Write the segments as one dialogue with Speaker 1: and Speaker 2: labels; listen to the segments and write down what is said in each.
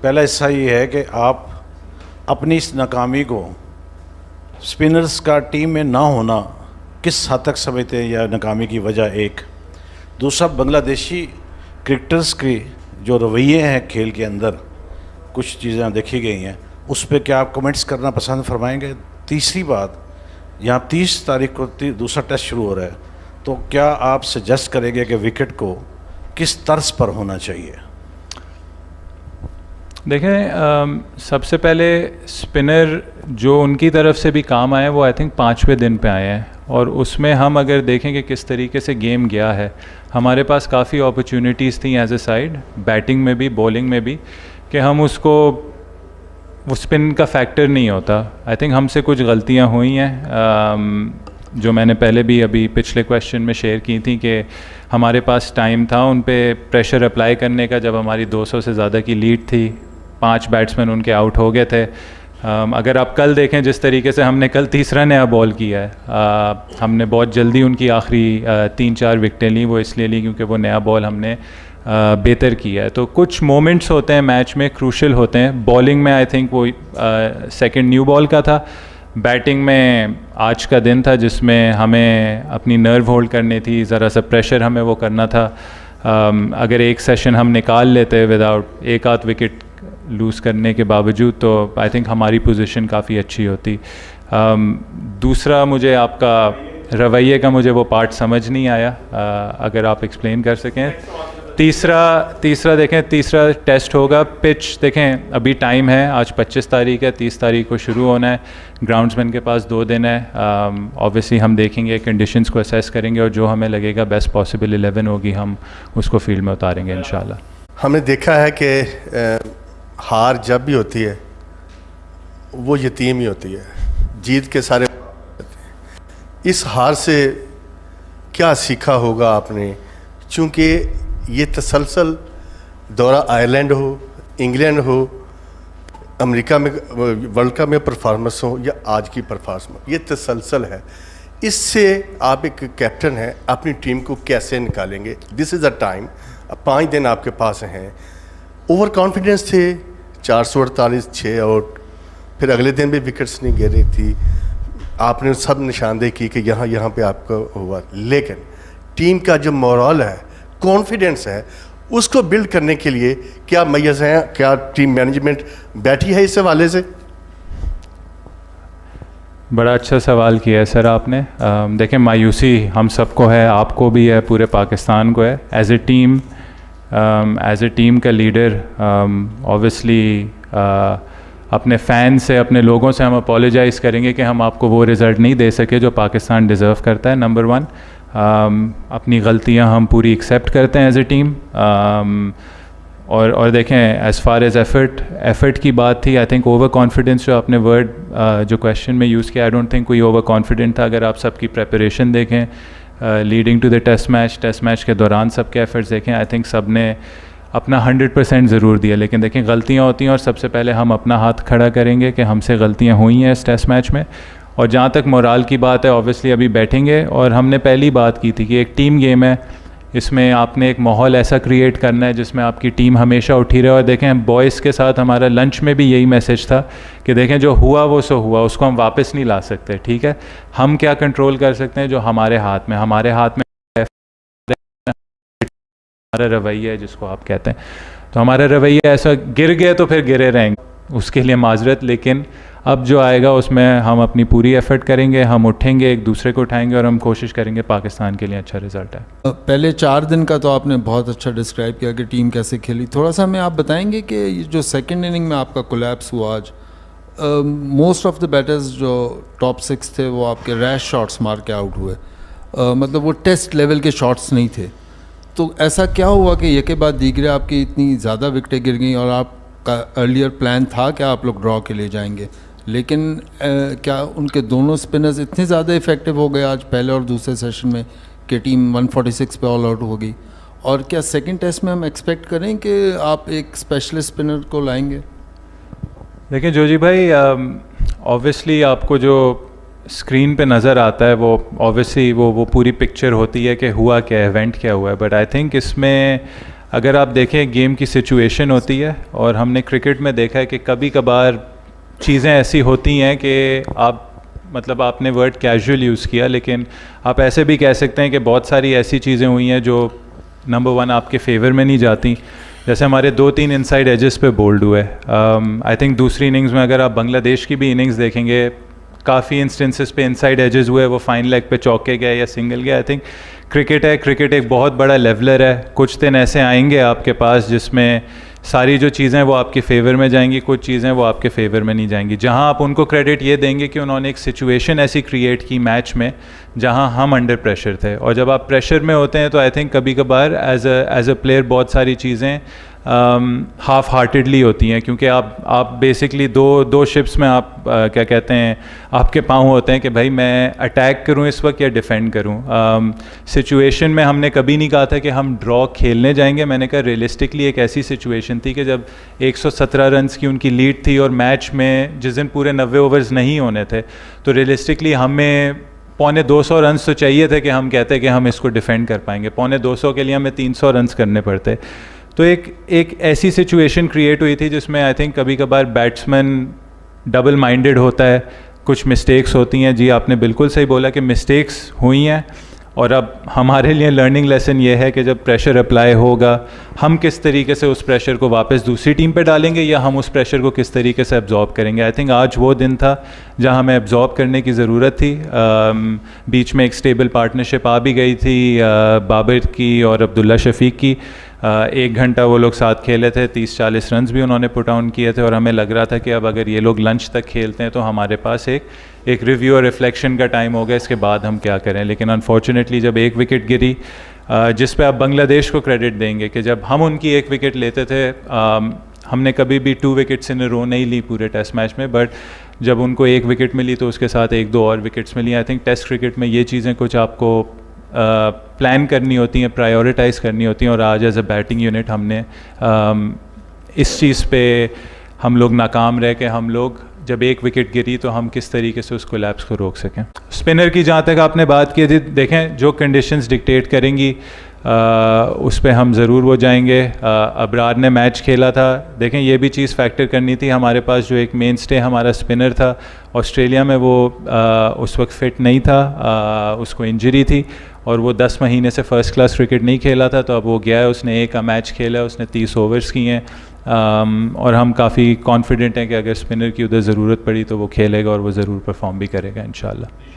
Speaker 1: पहला हिस्सा ये है कि आप अपनी इस नाकामी को स्पिनर्स का टीम में ना होना किस हद तक समझते हैं, या नाकामी की वजह एक। दूसरा, बांग्लादेशी क्रिकेटर्स के जो रवैये हैं खेल के अंदर, कुछ चीज़ें देखी गई हैं, उस पर क्या आप कमेंट्स करना पसंद फरमाएंगे। तीसरी बात, यहाँ 30 तारीख को दूसरा टेस्ट शुरू हो रहा है, तो क्या आप सजेस्ट करेंगे कि विकेट को किस तर्ज पर होना चाहिए?
Speaker 2: देखें, सबसे पहले स्पिनर जो उनकी तरफ से भी काम आए वो आई थिंक 5वें दिन पे आए हैं, और उसमें हम अगर देखें कि किस तरीके से गेम गया है, हमारे पास काफ़ी अपॉर्चुनिटीज़ थी एज ए साइड, बैटिंग में भी बॉलिंग में भी, कि हम उसको, वो स्पिन का फैक्टर नहीं होता। आई थिंक हमसे कुछ गलतियां हुई हैं जो मैंने पहले भी अभी पिछले क्वेश्चन में शेयर की थी, कि हमारे पास टाइम था उन पे प्रेशर अप्लाई करने का जब हमारी 200 से ज़्यादा की लीड थी, 5 बैट्समैन उनके आउट हो गए थे। अगर आप कल देखें जिस तरीके से हमने कल तीसरा नया बॉल किया है, हमने बहुत जल्दी उनकी आखिरी 3-4 विकटें ली, वो इसलिए ली क्योंकि वो नया बॉल हमने बेहतर किया है। तो कुछ मोमेंट्स होते हैं मैच में, क्रूशल होते हैं। बॉलिंग में आई थिंक वो सेकंड न्यू बॉल का था, बैटिंग में आज का दिन था जिसमें हमें अपनी नर्व होल्ड करनी थी, ज़रा सा प्रेशर हमें वो करना था। अगर एक सेशन हम निकाल लेते विदाउट एक आध विकेट लूज़ करने के बावजूद, तो आई थिंक हमारी पोजीशन काफ़ी अच्छी होती। दूसरा, मुझे आपका रवैये का मुझे वो पार्ट समझ नहीं आया, अगर आप एक्सप्लेन कर सकें। तीसरा देखें, तीसरा टेस्ट होगा, पिच देखें अभी टाइम है, आज 25 तारीख है, 30 तारीख को शुरू होना है, ग्राउंड्समैन के पास 2 दिन है। ऑब्वियसली हम देखेंगे, कंडीशंस को असेस करेंगे, और जो हमें लगेगा बेस्ट पॉसिबल 11 होगी, हम उसको फील्ड में उतारेंगे इंशाल्लाह।
Speaker 3: हमने देखा है कि हार जब भी होती है वो यतीम ही होती है, जीत के सारे। इस हार से क्या सीखा होगा आपने, चूँकि ये तसलसल दौरा आयरलैंड हो, इंग्लैंड हो, अमेरिका में वर्ल्ड कप में परफॉर्मेंस हो, या आज की परफॉर्मेंस, ये तसलसल है। इससे आप एक कैप्टन हैं, अपनी टीम को कैसे निकालेंगे? दिस इज़ अ टाइम, 5 दिन आपके पास हैं। ओवर कॉन्फिडेंस थे, 448 6 आउट, फिर अगले दिन भी विकेट्स नहीं गिरी थी, आपने सब निशानदेही की कि यहाँ पे आपका हुआ। लेकिन टीम का जो मोरल है, कॉन्फिडेंस है, उसको बिल्ड करने के लिए क्या मैयज़ हैं, क्या टीम मैनेजमेंट बैठी है इस हवाले से?
Speaker 2: बड़ा अच्छा सवाल किया है सर आपने। देखें, मायूसी हम सबको है, आपको भी है, पूरे पाकिस्तान को है। एज ए टीम का लीडर ऑब्वियसली अपने फ़ैन से, अपने लोगों से हम अपोलोजाइज़ करेंगे कि हम आपको वो रिज़ल्ट नहीं दे सके जो पाकिस्तान डिज़र्व करता है, नंबर 1। अपनी गलतियां हम पूरी एक्सेप्ट करते हैं एज ए टीम। और देखें, एज़ फार एज़ एफ़र्ट की बात थी, आई थिंक ओवर कॉन्फिडेंस जो आपने वर्ड जो क्वेश्चन में यूज़ किया, आई डोंट थिंक कोई ओवर कॉन्फिडेंट था। अगर आप सबकी प्रेपरेशन देखें leading to the test match के दौरान सबके एफर्ट्स देखें, आई थिंक सब ने अपना 100% ज़रूर दिया। लेकिन देखें, गलतियाँ होती हैं, और सबसे पहले हम अपना हाथ खड़ा करेंगे कि हमसे गलतियाँ हुई हैं इस टेस्ट मैच में। और जहाँ तक मोराल की बात है, ऑब्वियसली अभी बैठेंगे, और हमने पहली बात की थी कि एक टीम गेम है, इसमें आपने एक माहौल ऐसा क्रिएट करना है जिसमें आपकी टीम हमेशा उठी रहे। और देखें, बॉयज़ के साथ हमारा लंच में भी यही मैसेज था कि देखें, जो हुआ वो सो हुआ, उसको हम वापस नहीं ला सकते, ठीक है। हम क्या कंट्रोल कर सकते हैं, जो हमारे हाथ में हमारा रवैया है जिसको आप कहते हैं। तो हमारा रवैया ऐसा, गिर गए तो फिर गिरे रहेंगे, उसके लिए माजरत। लेकिन अब जो आएगा उसमें हम अपनी पूरी एफर्ट करेंगे, हम उठेंगे, एक दूसरे को उठाएंगे, और हम कोशिश करेंगे पाकिस्तान के लिए अच्छा रिजल्ट है।
Speaker 4: पहले 4 दिन का तो आपने बहुत अच्छा डिस्क्राइब किया कि टीम कैसे खेली। थोड़ा सा हमें आप बताएंगे कि जो सेकंड इनिंग में आपका कोलैप्स हुआ आज, मोस्ट ऑफ द बैटर्स जो टॉप 6 थे वो आपके रैश शॉट्स मार के आउट हुए, मतलब वो टेस्ट लेवल के शॉट्स नहीं थे। तो ऐसा क्या हुआ कि ये के बाद दीगरे आपकी इतनी ज़्यादा विकटें गिर गई, और आपका अर्लियर प्लान था कि आप लोग ड्रॉ के लिए जाएंगे, लेकिन क्या उनके दोनों स्पिनर्स इतने ज़्यादा इफेक्टिव हो गए आज पहले और दूसरे सेशन में कि टीम 146 पे ऑल आउट हो गई? और क्या सेकंड टेस्ट में हम एक्सपेक्ट करें कि आप एक स्पेशलिस्ट स्पिनर को लाएंगे?
Speaker 2: देखिए जोजी भाई, ऑब्वियसली आपको जो स्क्रीन पे नज़र आता है वो ऑब्वियसली वो पूरी पिक्चर होती है कि हुआ क्या, इवेंट क्या हुआ है। बट आई थिंक इसमें अगर आप देखें गेम की सिचुएशन होती है, और हमने क्रिकेट में देखा है कि कभी कभार चीज़ें ऐसी होती हैं कि आप मतलब आपने वर्ड कैजुअल यूज़ किया, लेकिन आप ऐसे भी कह सकते हैं कि बहुत सारी ऐसी चीज़ें हुई हैं जो नंबर वन आपके फेवर में नहीं जाती। जैसे हमारे 2-3 इनसाइड एजेस पे बोल्ड हुए। आई थिंक दूसरी इनिंग्स में अगर आप बांग्लादेश की भी इनिंग्स देखेंगे, काफ़ी इंस्टेंसेस पे इनसाइड एजेस हुए, वो फाइन लेग पे चौके गए या सिंगल गए। आई थिंक क्रिकेट है, क्रिकेट एक बहुत बड़ा लेवलर है। कुछ दिन ऐसे आएंगे आपके पास जिसमें सारी जो चीज़ें वो आपके फेवर में जाएंगी, कुछ चीज़ें वो आपके फेवर में नहीं जाएंगी। जहां आप उनको क्रेडिट ये देंगे कि उन्होंने एक सिचुएशन ऐसी क्रिएट की मैच में जहां हम अंडर प्रेशर थे, और जब आप प्रेशर में होते हैं तो आई थिंक कभी कभार एज अ प्लेयर बहुत सारी चीज़ें हाफ हार्टेडली होती हैं, क्योंकि आप बेसिकली दो शिप्स में आप क्या कहते हैं, आपके पाँव होते हैं कि भाई मैं अटैक करूं इस वक्त या डिफेंड करूं। सिचुएशन में हमने कभी नहीं कहा था कि हम ड्रॉ खेलने जाएंगे। मैंने कहा रियलिस्टिकली एक ऐसी सिचुएशन थी कि जब 117 रन्स की उनकी लीड थी और मैच में जिस दिन पूरे 90 ओवर्स नहीं होने थे, तो रियलिस्टिकली हमें 250 रन्स तो चाहिए थे कि हम कहते कि हम इसको डिफेंड कर पाएंगे। 250 के लिए हमें 300 रन्स करने पड़ते। तो एक ऐसी सिचुएशन क्रिएट हुई थी जिसमें आई थिंक कभी कभार बैट्समैन डबल माइंडेड होता है, कुछ मिस्टेक्स होती हैं। जी आपने बिल्कुल सही बोला कि मिस्टेक्स हुई हैं, और अब हमारे लिए लर्निंग लेसन ये है कि जब प्रेशर अप्लाई होगा, हम किस तरीके से उस प्रेशर को वापस दूसरी टीम पे डालेंगे या हम उस प्रेशर को किस तरीके से एब्जॉर्ब करेंगे। आई थिंक आज वो दिन था जहां हमें एब्जॉर्ब करने की ज़रूरत थी। बीच में एक स्टेबल पार्टनरशिप आ भी गई थी बाबर की और अब्दुल्ला शफीक की। 1 घंटा वो लोग साथ खेले थे, 30-40 रन्स भी उन्होंने पुट ऑन किए थे, और हमें लग रहा था कि अब अगर ये लोग लंच तक खेलते हैं तो हमारे पास एक रिव्यू और रिफ्लेक्शन का टाइम होगा, इसके बाद हम क्या करें। लेकिन अनफॉर्चुनेटली जब 1 विकेट गिरी, जिस पे आप बांग्लादेश को क्रेडिट देंगे कि जब हम उनकी 1 विकेट लेते थे, हमने कभी भी 2 विकेट्स इन अ रो नहीं ली पूरे टेस्ट मैच में, बट जब उनको 1 विकेट मिली तो उसके साथ 1-2 और विकेट्स मिली। आई थिंक टेस्ट क्रिकेट में ये चीज़ें कुछ आपको प्लान करनी होती हैं, प्रायोरिटाइज़ करनी होती हैं, और आज एज अ बैटिंग यूनिट हमने इस चीज़ पे हम लोग नाकाम रह के, हम लोग जब 1 विकेट गिरी तो हम किस तरीके से उस कोलैप्स को रोक सकें। स्पिनर की जहाँ तक आपने बात की थी, देखें जो कंडीशंस डिक्टेट करेंगी उस पे हम ज़रूर वो जाएंगे। अबरार ने मैच खेला था, देखें ये भी चीज़ फैक्टर करनी थी। हमारे पास जो एक मेन स्टे हमारा स्पिनर था, ऑस्ट्रेलिया में वो उस वक्त फिट नहीं था, उसको इंजरी थी और वो 10 महीने से फ़र्स्ट क्लास क्रिकेट नहीं खेला था। तो अब वो गया है, उसने एक मैच खेला, उसने 30 ओवर्स किए हैं, और हम काफ़ी कॉन्फिडेंट हैं कि अगर स्पिनर की उधर ज़रूरत पड़ी तो वो खेलेगा और वो ज़रूर परफॉर्म भी करेगा इंशाल्लाह।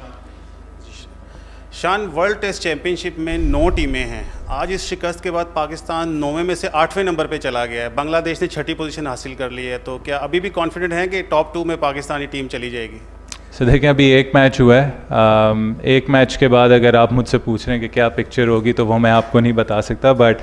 Speaker 5: शान, वर्ल्ड टेस्ट चैंपियनशिप में 9 टीमें हैं। आज इस शिकस्त के बाद पाकिस्तान 9वें में से 8वें नंबर पे चला गया है। बांग्लादेश ने 6ठी पोजीशन हासिल कर ली है। तो क्या अभी भी कॉन्फिडेंट हैं कि टॉप 2 में पाकिस्तानी टीम चली जाएगी?
Speaker 2: सो देखें, अभी एक मैच हुआ है। एक मैच के बाद अगर आप मुझसे पूछ रहे हैं कि क्या पिक्चर होगी, तो वो मैं आपको नहीं बता सकता। बट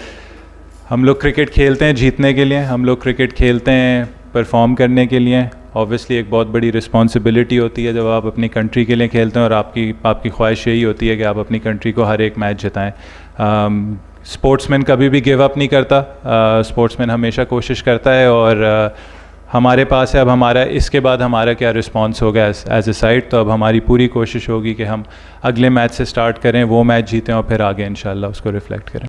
Speaker 2: हम लोग क्रिकेट खेलते हैं जीतने के लिए, हम लोग क्रिकेट खेलते हैं परफॉर्म करने के लिए। ऑब्वियसली एक बहुत बड़ी रिस्पॉन्सिबिलिटी होती है जब आप अपनी कंट्री के लिए खेलते हैं, और आपकी ख्वाहिश यही होती है कि आप अपनी कंट्री को हर एक मैच जिताएं। स्पोर्ट्समैन कभी भी गिव अप नहीं करता, स्पोर्ट्समैन हमेशा कोशिश करता है, और हमारे पास है अब हमारा इसके बाद हमारा क्या रिस्पांस होगा एज ए साइड। तो अब हमारी पूरी कोशिश होगी कि हम अगले मैच से स्टार्ट करें, वो मैच जीतें और फिर आगे इंशाल्लाह उसको रिफ्लेक्ट करें।